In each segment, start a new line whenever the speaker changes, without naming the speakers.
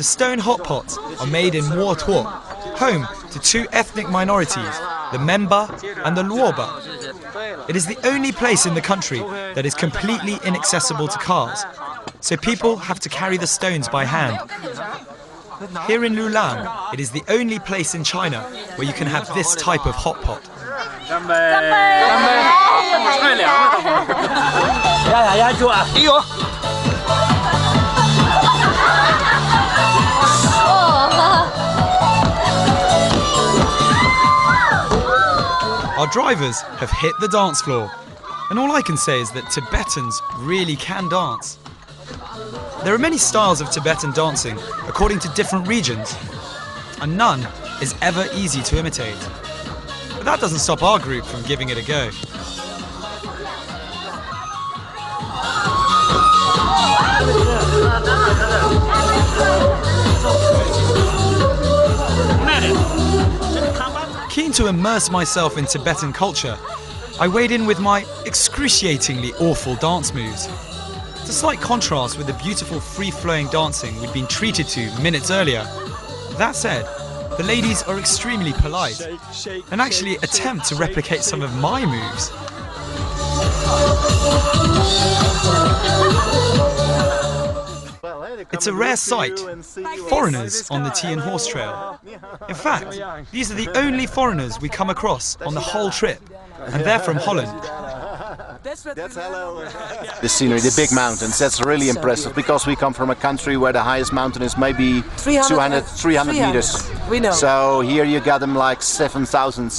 The stone hot pots are made in Mo Tuo, home to two ethnic minorities, the Memba and the Luoba. It is the only place in the country that is completely inaccessible to cars, so people have to carry the stones by hand. Here in Lulan, it is the only place in China where you can have this type of hot pot. Our drivers have hit the dance floor, and all I can say is that Tibetans really can dance. There are many styles of Tibetan dancing according to different regions, and none is ever easy to imitate. But that doesn't stop our group from giving it a go. Keen to immerse myself in Tibetan culture, I weighed in with my excruciatingly awful dance moves. It's a slight contrast with the beautiful free-flowing dancing we'd been treated to minutes earlier. That said, the ladies are extremely polite and actually attempt to replicate some of my moves. It's a rare sight, foreigners on the tea and horse trail. In fact, these are the only foreigners we come across on the whole trip, and they're from Holland.
The scenery, the big mountains, that's really impressive, because we come from a country where the highest mountain is maybe 300 meters.
We know.
So here you got them like 7,000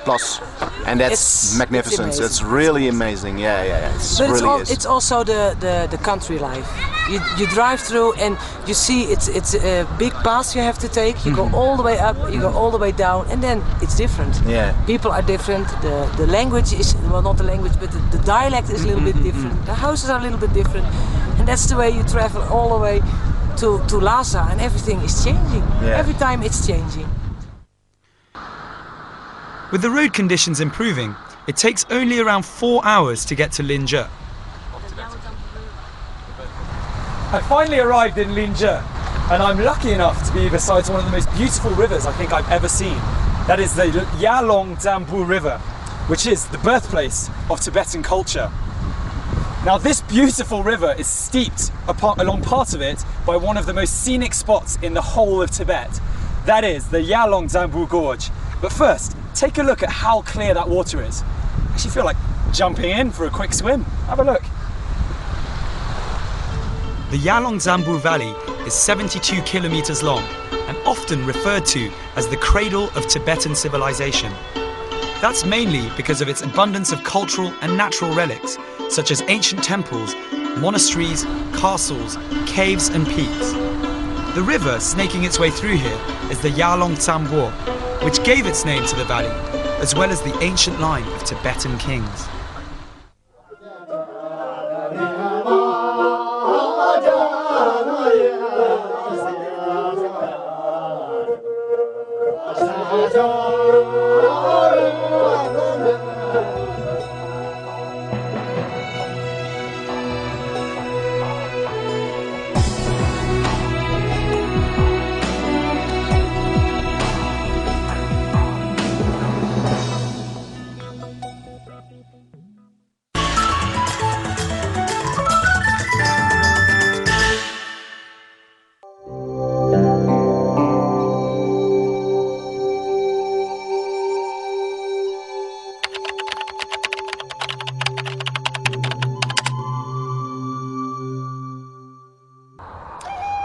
plus, and that's magnificent. It's really amazing. Yeah.
It's also the country life. You drive through and you see it's a big pass you have to take. You go all the way up, you go all the way down, and then it's different.
Yeah.
People are different. The language is, well, not the language, but the dialect is a little bit different. The houses are a little bit different, and that's the way you travel all the way to Lhasa, and everything is changing.
Yeah.
Every time it's changing.
With the road conditions improving, it takes only around 4 hours to get to Linje. I finally arrived in Linje, and I'm lucky enough to be beside one of the most beautiful rivers I think I've ever seen. That is the Yalong Dambu River, which is the birthplace of Tibetan culture. Now, this beautiful river is steeped along part of it by one of the most scenic spots in the whole of Tibet. That is the Yalong Dambu Gorge. But first, take a look at how clear that water is. I actually feel like jumping in for a quick swim. Have a look. The Yalong Dambu Valley is 72 kilometers long and often referred to as the cradle of Tibetan civilization. That's mainly because of its abundance of cultural and natural relics, such as ancient temples, monasteries, castles, caves and peaks. The river snaking its way through here is the Yalong Dambu, which gave its name to the valley, as well as the ancient line of Tibetan kings.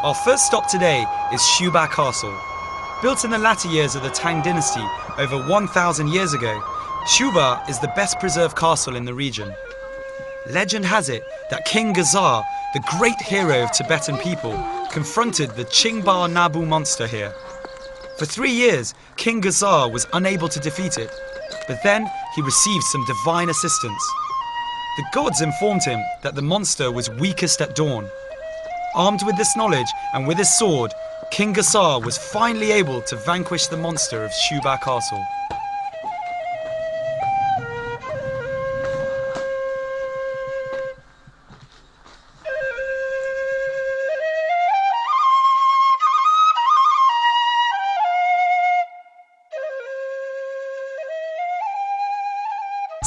Our first stop today is Shuba Castle. Built in the latter years of the Tang dynasty over 1,000 years ago, Shuba is the best preserved castle in the region. Legend has it that King Gazar, the great hero of Tibetan people, confronted the Qingba Nabu monster here. For 3 years, King Gazar was unable to defeat it, but then he received some divine assistance. The gods informed him that the monster was weakest at dawn. Armed with this knowledge and with his sword, King Gazar was finally able to vanquish the monster of Shuba Castle.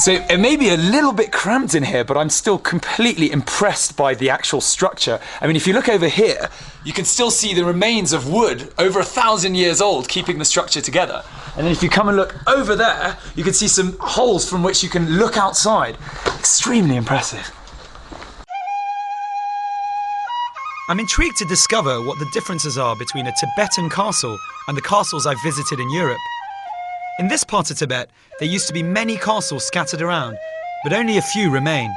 So it may be a little bit cramped in here, but I'm still completely impressed by the actual structure. I mean, if you look over here, you can still see the remains of wood over 1,000 years old, keeping the structure together. And then if you come and look over there, you can see some holes from which you can look outside. Extremely impressive. I'm intrigued to discover what the differences are between a Tibetan castle and the castles I've visited in Europe. In this part of Tibet, there used to be many castles scattered around, but only a few remain.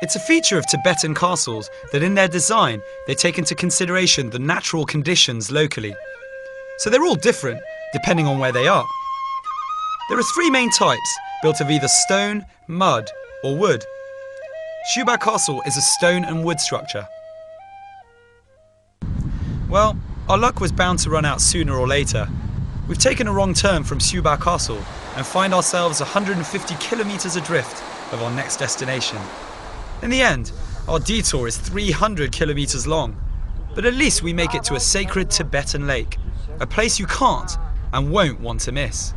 It's a feature of Tibetan castles that in their design, they take into consideration the natural conditions locally. So they're all different, depending on where they are. There are three main types, built of either stone, mud, or wood. Shuba Castle is a stone and wood structure. Well, our luck was bound to run out sooner or later. We've taken a wrong turn from Shuba Castle and find ourselves 150 kilometers adrift of our next destination. In the end, our detour is 300 kilometers long, but at least we make it to a sacred Tibetan lake, a place you can't and won't want to miss.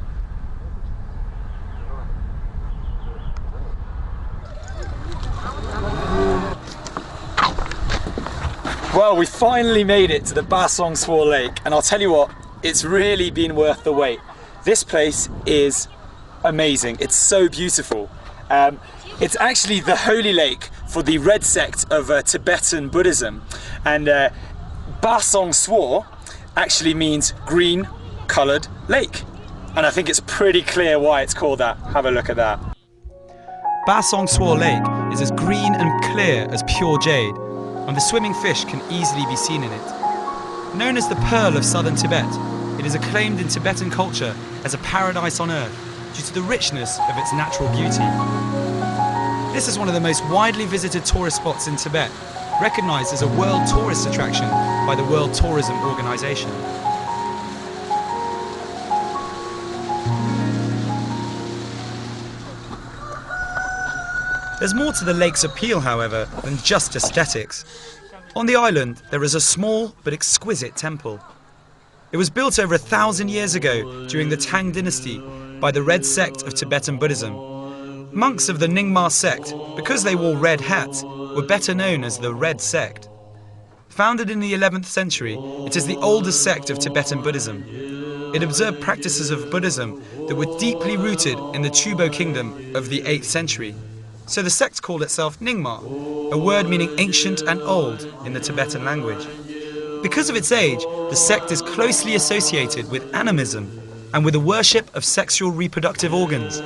Well, we finally made it to the Basong Swar Lake, and I'll tell you what, it's really been worth the wait. This place is amazing. It's so beautiful. It's actually the holy lake for the red sect of Tibetan Buddhism, and Basong Swar actually means green coloured lake, and I think it's pretty clear why it's called that. Have a look at that. Basong Swar Lake is as green and clear as pure jade, and the swimming fish can easily be seen in it. Known as the Pearl of southern Tibet, it is acclaimed in Tibetan culture as a paradise on earth due to the richness of its natural beauty. This is one of the most widely visited tourist spots in Tibet, recognised as a world tourist attraction by the World Tourism Organization. There's more to the lake's appeal, however, than just aesthetics. On the island, there is a small but exquisite temple. It was built over 1,000 years ago during the Tang dynasty by the red sect of Tibetan Buddhism. Monks of the Nyingma sect, because they wore red hats, were better known as the Red Sect. Founded in the 11th century, it is the oldest sect of Tibetan Buddhism. It observed practices of Buddhism that were deeply rooted in the Chubo kingdom of the 8th century. So the sect called itself Nyingma, a word meaning ancient and old in the Tibetan language. Because of its age, the sect is closely associated with animism and with the worship of sexual reproductive organs.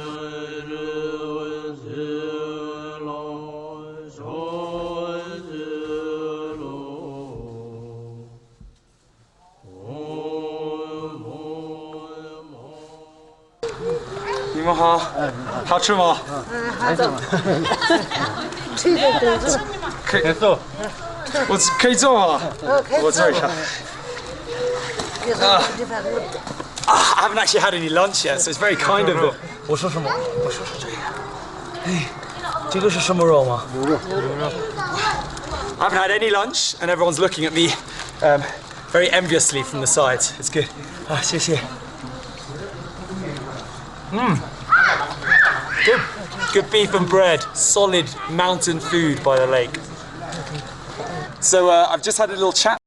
I haven't actually had any lunch yet, so it's very kind of them. I haven't had any lunch, and everyone's looking at me very enviously from the side. It's good. Good beef and bread, solid mountain food by the lake. So I've just had a little chat